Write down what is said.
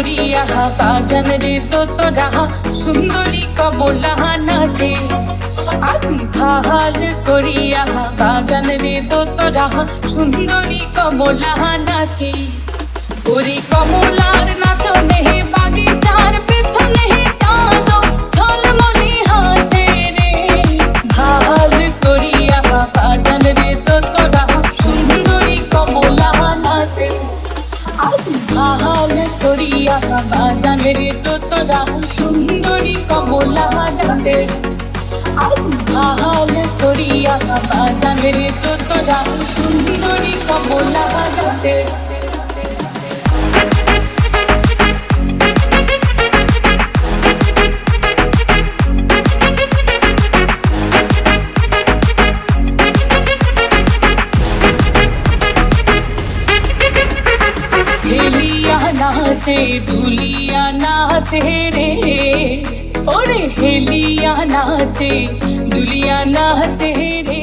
করিয়া বাগান রে তোরা সুন্দরী কমলা নাথে। আজি ভাল করিয়া বাগান রে তোরা সুন্দরী কমলা নাথে। ওরে কমলার নাচনে বাগিচার পেছনে চাঁদ ঝলমলে হাসে রে। ভাল করিয়া বাগান রে তোরা সুন্দরী কমলা নাথে। আজি ভাল করিয়া বাগান রে তোরা সুন্দরী কমলা নাথে। আজি ভাল করিয়া বাগান রে তোরা সুন্দরী কমলা নাথে। হেলিয়া নাচে দুলিয়া নাচে রে। ওরে হেলিয়া নাচে দুলিয়া নাচে রে।